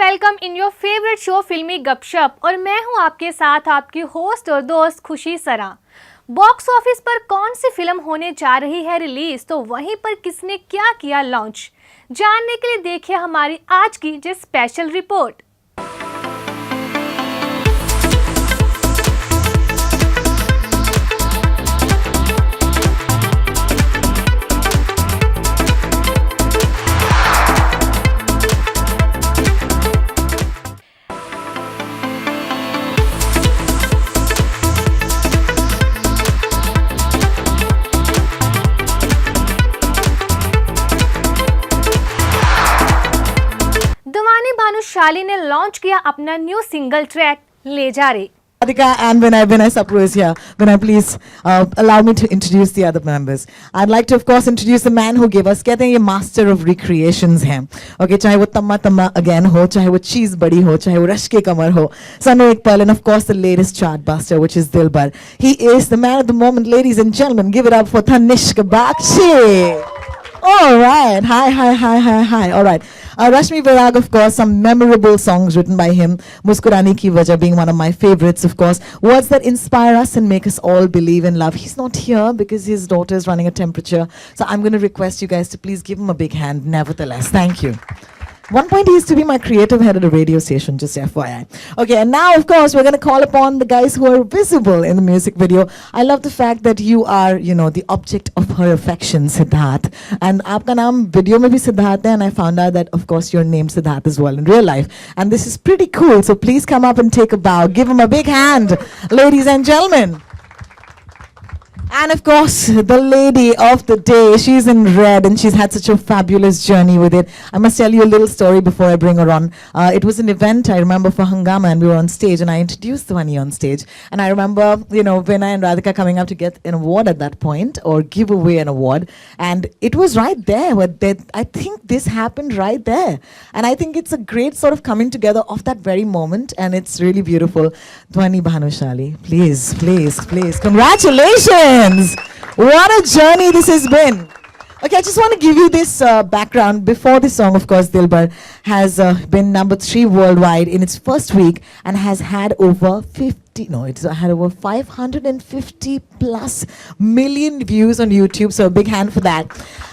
Welcome in your favourite show फिल्मी गप शप और मैं हूं आपके साथ आपकी होस्ट और दोस्त खुशी सरा। बॉक्स ऑफिस पर कौन सी फिल्म होने जा रही है रिलीज, तो वहीं पर किसने क्या किया लॉन्च, जानने के लिए देखिए हमारी आज की ये स्पेशल रिपोर्ट। शाली ने लॉन्च किया अपना न्यू सिंगल ट्रैक ले जा रे। Radhika and Vinay Sapru is here. Vinay, please allow me to introduce the other members. I'd like to, of course, introduce the man who gave us, कहते हैं ये master of recreations हैं. Okay, चाहे वो तम्मा तम्मा again हो, चाहे वो चीज बड़ी हो, चाहे वो रश के कमर हो. Sanu एक pearl, and of course the latest chart buster, which is Dilbar. He is the man of the moment, ladies and gentlemen. Give it up for Tanishq Bakshi. All right, hi. All right. Rashmi Virag, of course, some memorable songs written by him. Muskurani Ki Wajah being one of my favorites, of course. Words that inspire us and make us all believe in love. He's not here because his daughter is running a temperature. So I'm going to request you guys to please give him a big hand, nevertheless. Thank you. One point he used to be my creative head at a radio station, just FYI. Okay, and now, of course, we're going to call upon the guys who are visible in the music video. I love the fact that you are, you know, the object of her affection, Siddharth. And aapka naam video mein bhi Siddharth hai, and I found out that, of course, you're named Siddharth as well in real life. And this is pretty cool, so please come up and take a bow. Give him a big hand, ladies and gentlemen. And of course, the lady of the day, she's in red and she's had such a fabulous journey with it. I must tell you a little story before I bring her on. It was an event, I remember, for Hangama, and we were on stage and I introduced Dhwani on stage. And I remember, you know, Vinay and Radhika coming up to get an award at that point or give away an award. And it was right there. I think this happened right there. And I think it's a great sort of coming together of that very moment. And it's really beautiful. Dhwani Bhanushali, please. Congratulations. What a journey this has been. Okay, I just want to give you this background. Before this song, of course, Dilbar has been number 3 worldwide in its first week and has had over 550 plus million views on YouTube. So a big hand for that.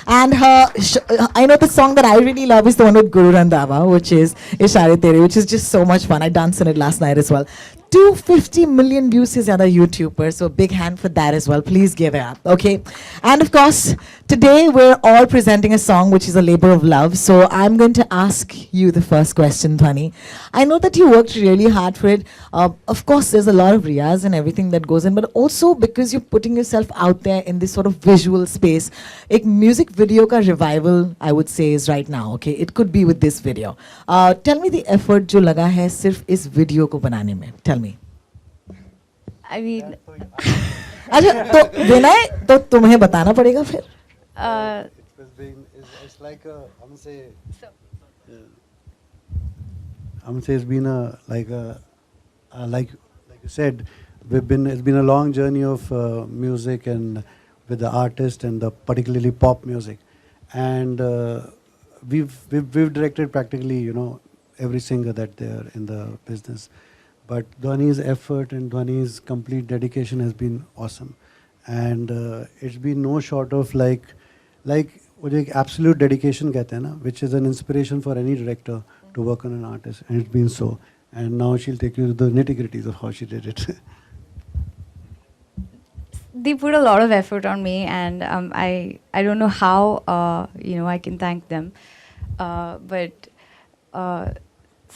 And I know the song that I really love is the one with Guru Randhawa, which is Ishare Tere, which is just so much fun. I danced in it last night as well. 250 million views is another YouTuber, so big hand for that as well. Please give it up, okay? And of course, today we're all presenting a song which is a labor of love. So I'm going to ask you the first question, Dhwani. I know that you worked really hard for it. Of course, there's a lot of riyaz and everything that goes in, but also because you're putting yourself out there in this sort of visual space. A music video ka revival, I would say, is right now, okay? It could be with this video. Tell me the effort jo laga hai sirf is video ko banane mein. Tell me. I mean, अच्छा तो विनय तो तुम्हें बताना पड़ेगा फिर. It's like I'm say it's been like you said, it's been a long journey of music and with the artist and the particularly pop music, and we've directed practically, you know, every singer that they're in the business. But Dhwani's effort and Dhwani's complete dedication has been awesome. And it's been no short of like absolute dedication kehte hain na, which is an inspiration for any director to work on an artist. And it's been so. And now she'll take you to the nitty-gritties of how she did it. they put a lot of effort on me, and I don't know how you know, I can thank them.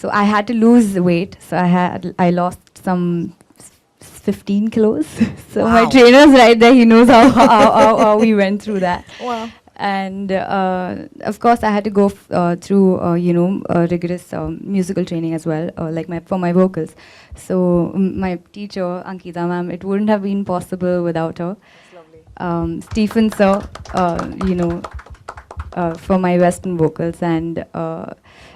So I had to lose weight. So I lost some 15 kilos. So wow. My trainer's right there. He knows how we went through that. Wow. And of course, I had to go through you know, rigorous musical training as well, like for my vocals. So my teacher Ankita ma'am, it wouldn't have been possible without her. That's lovely. Stephen sir, you know, for my Western vocals, and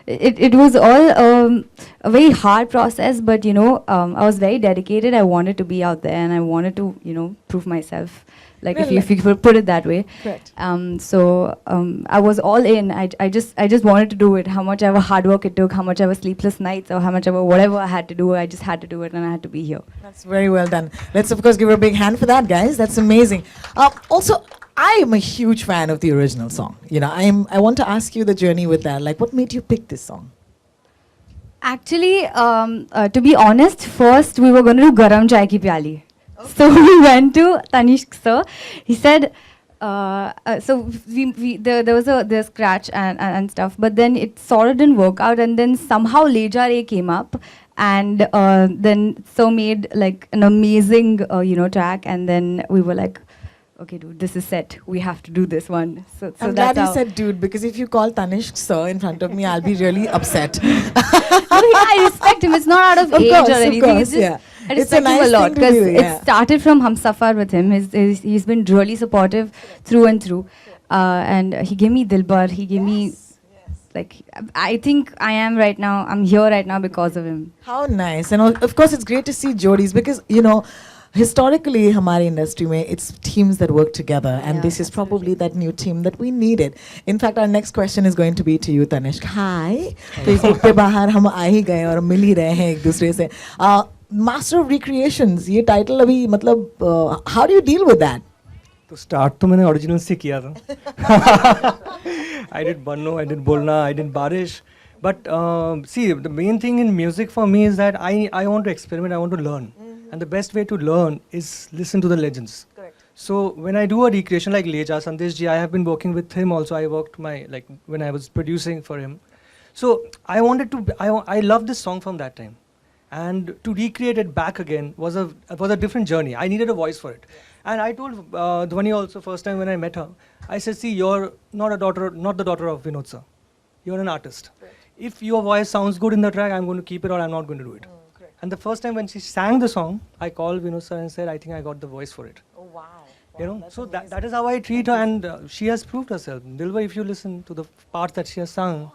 it was all a very hard process, but you know, I was very dedicated. I wanted to be out there, and I wanted to, you know, prove myself. Like if you could put it that way. Correct. So I was all in. I just wanted to do it. How much ever hard work it took, how much ever sleepless nights, or how much ever whatever I had to do, I just had to do it, and I had to be here. That's very well done. Let's of course give her a big hand for that, guys. That's amazing. Also, I am a huge fan of the original song. You know, I want to ask you the journey with that. Like, what made you pick this song? Actually, to be honest, first we were going to do Garam Chai Ki Pyali. So we went to Tanishq sir. He said, so there was a scratch and stuff, but then it sort of didn't work out, and then somehow Le Ja Re came up, and then so made like an amazing you know, track, and then we were like, okay, dude, this is set. We have to do this one. So I'm that's glad you how. said dude, because if you call Tanishq sir in front of me, I'll be really upset. I respect him. It's not out of age course, or of anything. course, It's just, yeah. I It's a respect nice him a lot thing to because do, yeah. it started from Humsafar with him. He's been really supportive through and through. And he gave me Dilbar. He gave me, like, I think I am right now, I'm here right now because of him. How nice. And of course, it's great to see Jodis because, you know, historically, hamari industry mein, it's teams that work together, and Yeah, this is probably that new team that we needed. In fact, our next question is going to be to you, Tanishq. Hi. Facebook pe bahar hum aa hi gaye aur mil hi rahe hain ek dusre se. Master of Recreations, ये title अभी मतलब how do you deal with that? तो start तो मैंने original से किया था. I did Banno, I did Bolna, I did Barish. But see, the main thing in music for me is that I want to experiment, I want to learn. And the best way to learn is listen to the legends. Correct. So when I do a recreation like Leja, Sandesh ji, I have been working with him also. I worked when I was producing for him. So I wanted to, I love this song from that time. And to recreate it back again was a different journey. I needed a voice for it. And I told Dhwani also first time when I met her, I said, see, you're not the daughter of Vinod sir. You're an artist. Right. If your voice sounds good in the track, I'm going to keep it or I'm not going to do it. And the first time when she sang the song, I called Vinod sir and said, I think I got the voice for it. Oh, wow. You know, so that is how I treat her, and she has proved herself. Dilbar, if you listen to the parts that she has sung.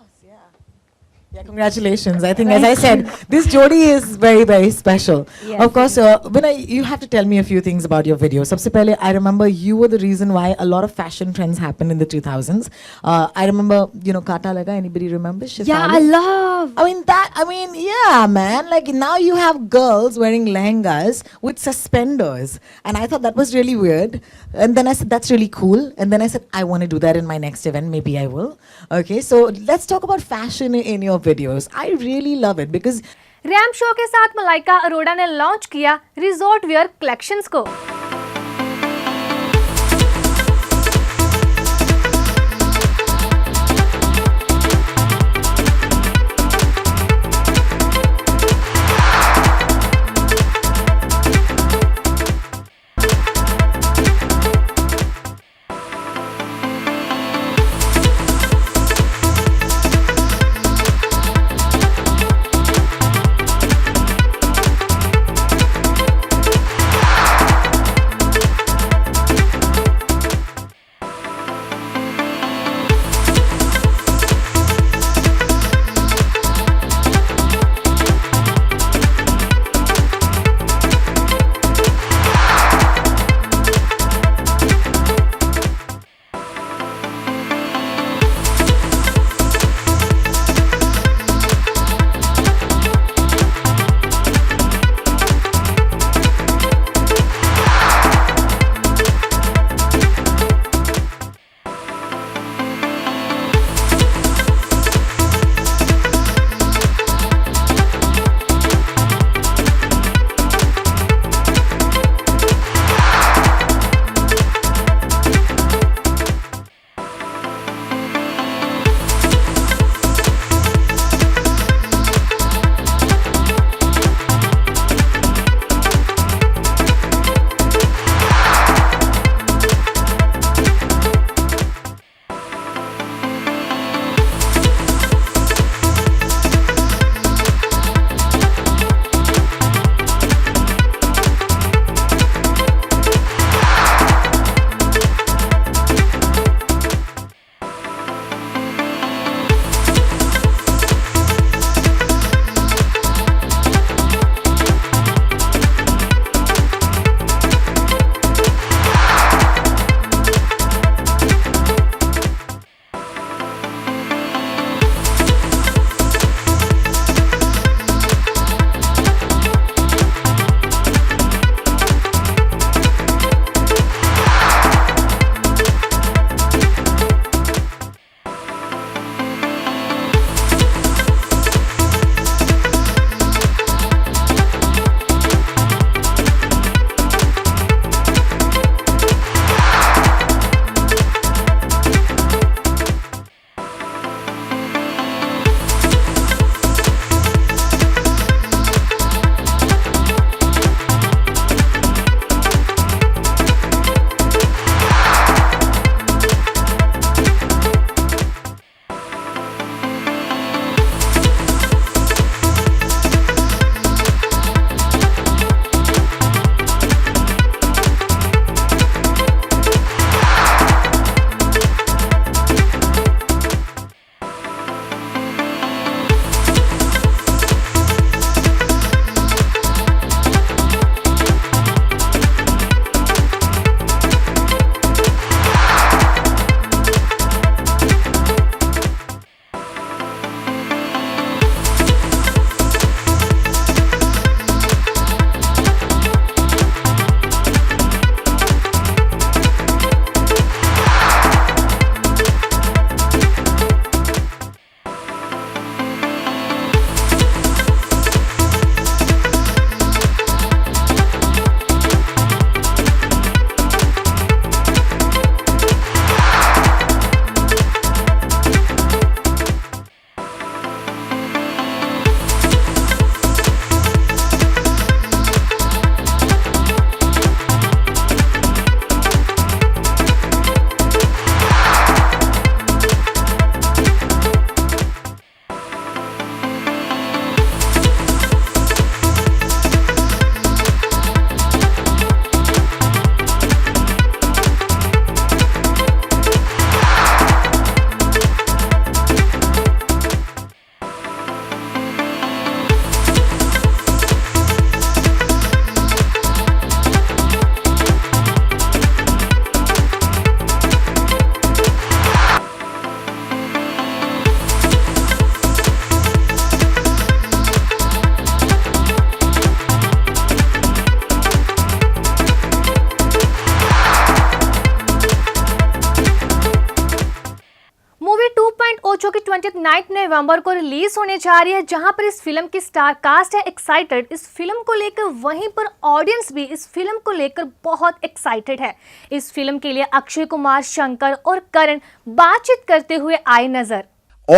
Yeah, congratulations. I think, as I said, this Jodi is very, very special. Yes, Of course, you have to tell me a few things about your video. Sabse pehle, I remember you were the reason why a lot of fashion trends happened in the 2000s. I remember, you know, Kata Laga. Anybody remember? Yeah, I love. Yeah, man. Like now you have girls wearing lehengas with suspenders. And I thought that was really weird. And then I said, that's really cool. And then I said, I want to do that in my next event. Maybe I will. Okay, so let's talk about fashion in your videos. I really love it because ramp show के साथ मलाइका अरोड़ा ने launch किया resort where collections को. 29 नवंबर को release होने जा रही है, जहां पर इस फिल्म की स्टार कास्ट है एक्साइटेड इस फिल्म को लेकर, वहीं पर ऑडियंस भी इस फिल्म को लेकर बहुत एक्साइटेड है। इस फिल्म के लिए अक्षय कुमार, शंकर और करण बातचीत करते हुए आए नजर।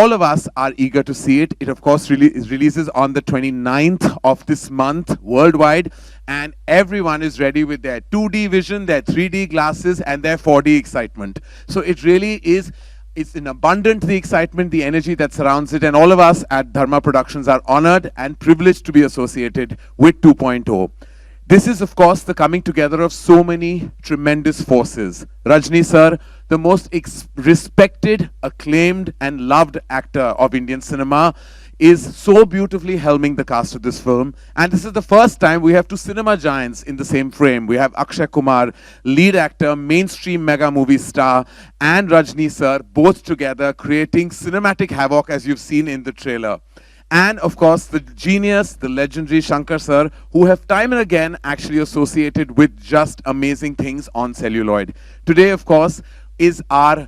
All of us are eager to see it. It, of course, releases on the 29th of this month worldwide, and everyone is ready with their 2D vision, their 3D glasses, and their 4D excitement. So it really is, it's in abundant, the excitement, the energy that surrounds it, and all of us at Dharma Productions are honored and privileged to be associated with 2.0. This is, of course, the coming together of so many tremendous forces. Rajni sir, the most respected, acclaimed and loved actor of Indian cinema, is so beautifully helming the cast of this film. And this is the first time we have two cinema giants in the same frame. We have Akshay Kumar, lead actor, mainstream mega movie star, and Rajni sir, both together creating cinematic havoc as you've seen in the trailer. And of course, the genius, the legendary Shankar sir, who have time and again actually associated with just amazing things on celluloid. Today, of course, is our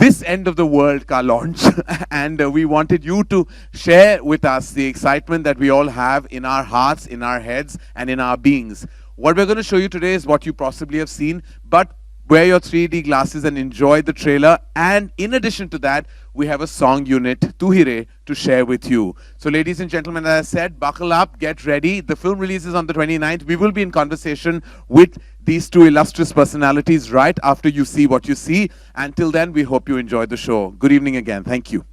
this end of the world ka launch, and we wanted you to share with us the excitement that we all have in our hearts, in our heads, and in our beings. What we're going to show you today is what you possibly have seen, but wear your 3D glasses and enjoy the trailer. And in addition to that, we have a song unit, Tu Hire, to share with you. So ladies and gentlemen, as I said, buckle up, get ready. The film releases on the 29th. We will be in conversation with these two illustrious personalities right after you see what you see. Until then, we hope you enjoy the show. Good evening again. Thank you.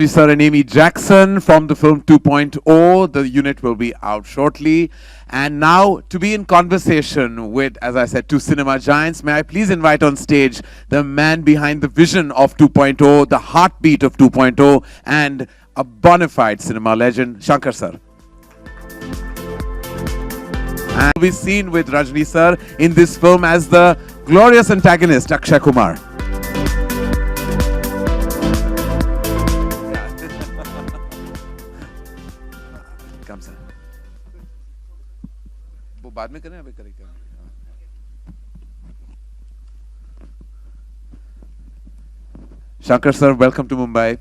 Sir and Amy Jackson from the film 2.0. The unit will be out shortly. And now, to be in conversation with, as I said, two cinema giants, may I please invite on stage the man behind the vision of 2.0, the heartbeat of 2.0, and a bona fide cinema legend, Shankar sir. And we'll be seen with Rajni sir in this film as the glorious antagonist, Akshay Kumar. बाद में करें अभी करें Shankar sir, welcome to Mumbai,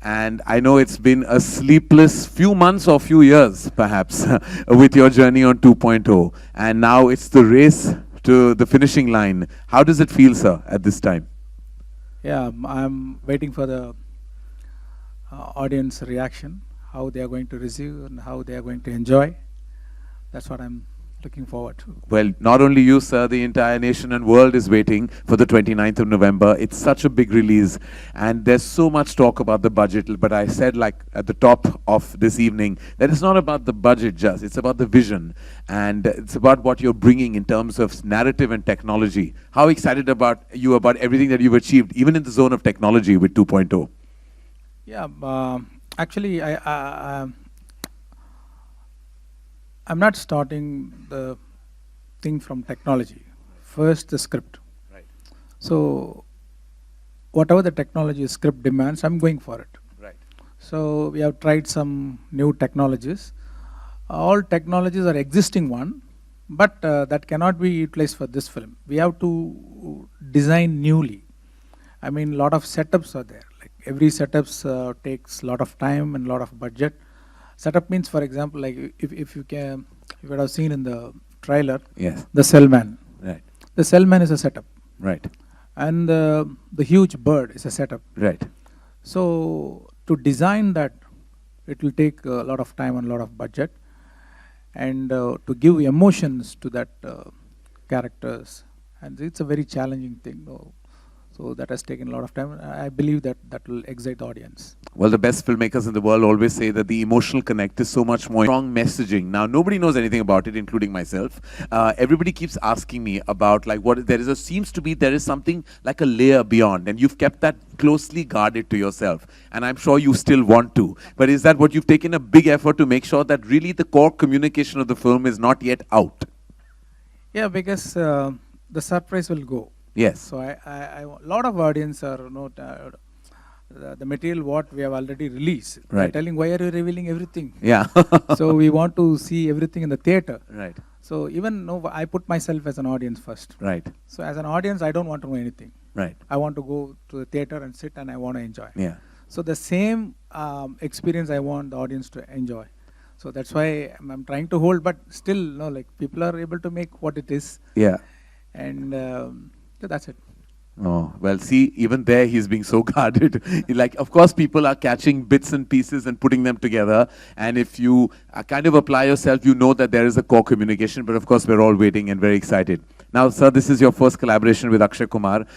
and I know it's been a sleepless few months or few years perhaps with your journey on 2.0, and now it's the race to the finishing line. How does it feel, sir, at this time? Yeah, I'm waiting for the audience reaction, how they are going to receive and how they are going to enjoy. That's what I'm looking forward to. Well, not only you, sir, the entire nation and world is waiting for the 29th of November. It's such a big release, and there's so much talk about the budget, but I said, like at the top of this evening, that it's not about the budget just, it's about the vision, and it's about what you're bringing in terms of narrative and technology. How excited about you about everything that you've achieved, even in the zone of technology with 2.0? Yeah, actually, I'm not starting the thing from technology. First, the script. Right. So, whatever the technology script demands, I'm going for it. Right. So, we have tried some new technologies. All technologies are existing one, but that cannot be utilized for this film. We have to design newly. I mean, a lot of setups are there. Like every setups takes a lot of time and a lot of budget. Setup means, for example, like if you would have seen in the trailer, Yes. the cellman. Right. The cellman is a setup, Right. and the huge bird is a setup. Right. So to design that, it will take a lot of time and a lot of budget, and to give emotions to that characters, and it's a very challenging thing. So that has taken a lot of time. I believe that will excite the audience. Well, the best filmmakers in the world always say that the emotional connect is so much more strong messaging. Now, nobody knows anything about it, including myself. Everybody keeps asking me about like what there is. Seems to be there is something like a layer beyond, and you've kept that closely guarded to yourself. And I'm sure you still want to. But is that what you've taken a big effort to make sure that really the core communication of the film is not yet out? Yeah, because the surprise will go. Yes. So a lot of audience are not the material what we have already released. Right. They're telling, why are you revealing everything? Yeah. So we want to see everything in the theater. Right. So even I put myself as an audience first. Right. So as an audience, I don't want to know anything. Right. I want to go to the theater and sit and I want to enjoy. Yeah. So the same experience I want the audience to enjoy. So that's why I'm trying to hold, but still, no, like people are able to make what it is, Yeah. and so that's it. Oh, well, see, even there he's being so guarded. Like, of course, people are catching bits and pieces and putting them together. And if you kind of apply yourself, you know that there is a core communication. But of course, we're all waiting and very excited. Now, sir, this is your first collaboration with Akshay Kumar,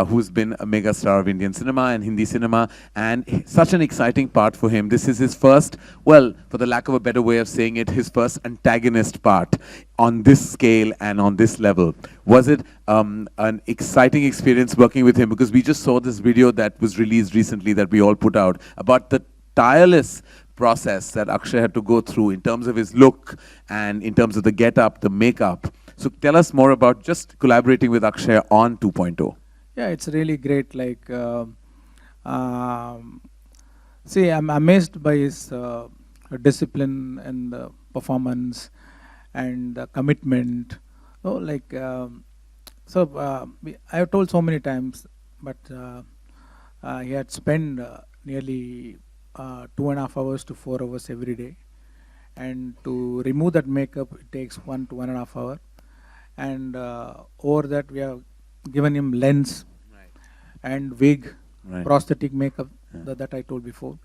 who's been a mega star of Indian cinema and Hindi cinema, and such an exciting part for him. This is his first, well, for the lack of a better way of saying it, his first antagonist part on this scale and on this level. Was it an exciting experience working with him? Because we just saw this video that was released recently that we all put out about the tireless process that Akshay had to go through in terms of his look and in terms of the get-up, the makeup. So tell us more about just collaborating with Akshay on 2.0. Yeah, it's really great. Like, see, I'm amazed by his discipline and performance and commitment. Oh, like, I have told so many times, but he had spent nearly 2.5 hours to 4 hours every day, and to remove that makeup, it takes 1 to 1.5 hours. And over that, we have given him lens and wig, prosthetic makeup that I told before,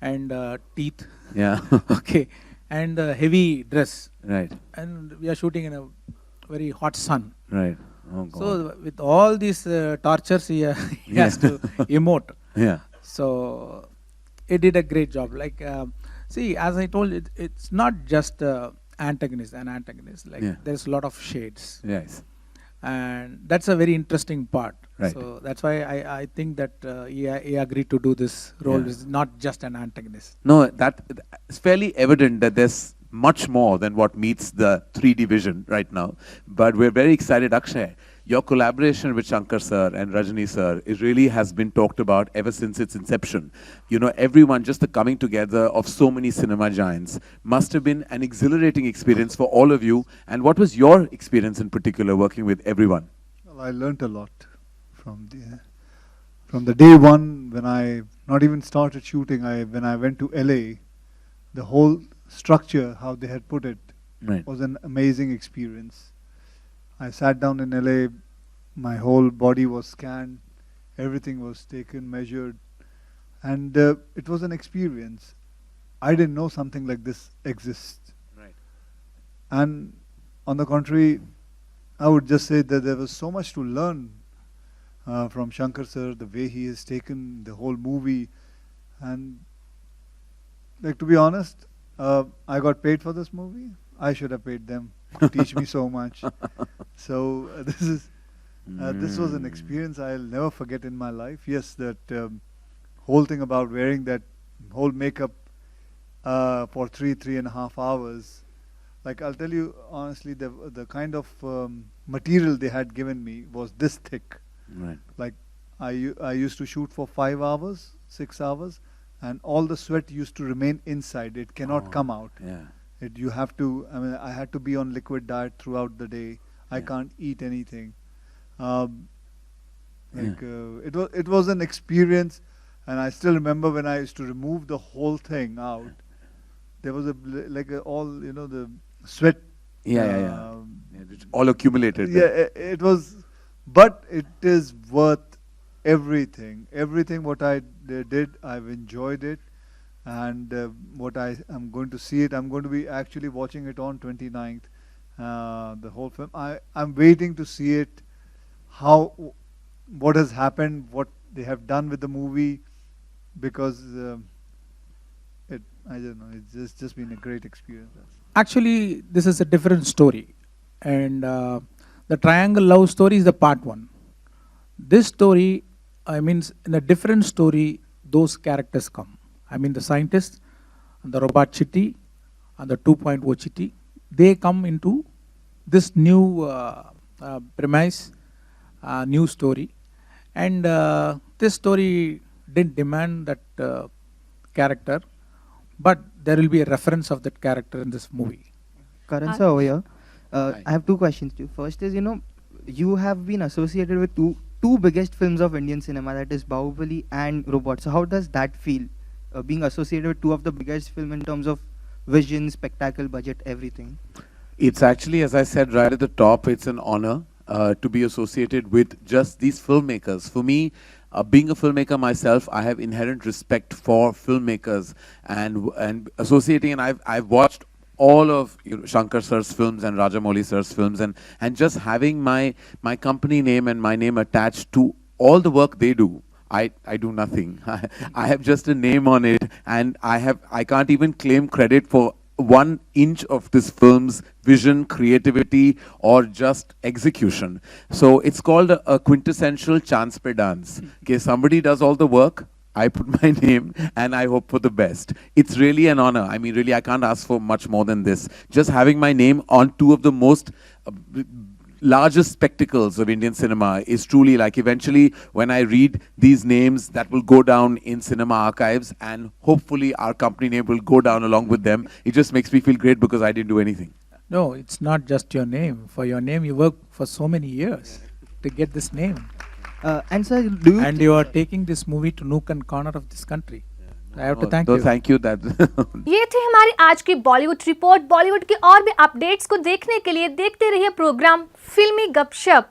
and teeth. Yeah. Okay, and heavy dress. Right. And we are shooting in a very hot sun. Right. Oh, God. So with all these tortures, he has to emote. Yeah. So he did a great job. Like, see, as I told you, it's not just antagonist and antagonist. Like, there's a lot of shades. Yes. And that's a very interesting part. Right. So that's why I think that he agreed to do this role. Is not just an antagonist. No, it's fairly evident that there's much more than what meets the 3D vision right now. But we're very excited, Akshay. Your collaboration with Shankar sir and Rajani sir, it really has been talked about ever since its inception. You know, everyone, just the coming together of so many cinema giants must have been an exhilarating experience for all of you. And what was your experience in particular working with everyone? Well, I learnt a lot from the day one when I not even started shooting. When I went to LA, the whole structure, how they had put it, was an amazing experience. I sat down in LA, my whole body was scanned, everything was taken, measured, and it was an experience. I didn't know something like this exists. Right. And on the contrary, I would just say that there was so much to learn from Shankar sir, the way he has taken the whole movie. And like, to be honest, I got paid for this movie. I should have paid them to teach me so much. So this was an experience I'll never forget in my life. Yes, that whole thing about wearing that whole makeup for 3.5 hours. Like, I'll tell you honestly, the kind of material they had given me was this thick. Right. Like, I used to shoot for 5 hours, 6 hours, and all the sweat used to remain inside. It cannot come out. Yeah. You have to, I had to be on liquid diet throughout the day. I can't eat anything. It was an experience, and I still remember when I used to remove the whole thing out. There was all, you know, the sweat. It's all accumulated. Yeah, it was, but it is worth everything. Everything what I did, I've enjoyed it. And what I'm going to see it, I'm going to be actually watching it on 29th, the whole film. I'm waiting to see it, what has happened, what they have done with the movie, because I don't know, it's just been a great experience. Actually, this is a different story, and the triangle love story is the part 1. This story, in a different story, those characters come. The scientist, and the robot Chitty, and the 2.0 Chitty, they come into this new premise, new story. And this story didn't demand that character, but there will be a reference of that character in this movie. Karan sir over here. I have 2 questions to you. First is, you have been associated with 2 two biggest films of Indian cinema, that is Bahubali and Robot. So how does that feel, being associated with two of the biggest film in terms of vision, spectacle, budget, everything? It's actually, as I said right at the top, it's an honor to be associated with just these filmmakers. For me, being a filmmaker myself, I have inherent respect for filmmakers and associating, and I've watched all of Shankar sir's films and Rajamouli sir's films, and just having my company name and my name attached to all the work they do. I do nothing. I have just a name on it, and I can't even claim credit for 1 inch of this film's vision, creativity, or just execution. So it's called a quintessential chance pe dance. Okay, somebody does all the work, I put my name, and I hope for the best. It's really an honor. I mean, really, I can't ask for much more than this. Just having my name on two of the most largest spectacles of Indian cinema is truly, like, eventually when I read these names, that will go down in cinema archives, and hopefully our company name will go down along with them. It just makes me feel great because I didn't do anything. No, it's not just your name. For your name, you worked for so many years to get this name. And sir, do you And you are taking this movie to nook and corner of this country. I have to thank you. Thank you. That ये थी हमारी आज की Bollywood report. Bollywood के और भी updates को देखने के लिए देखते रहिए प्रोग्राम फिल्मी गपशप।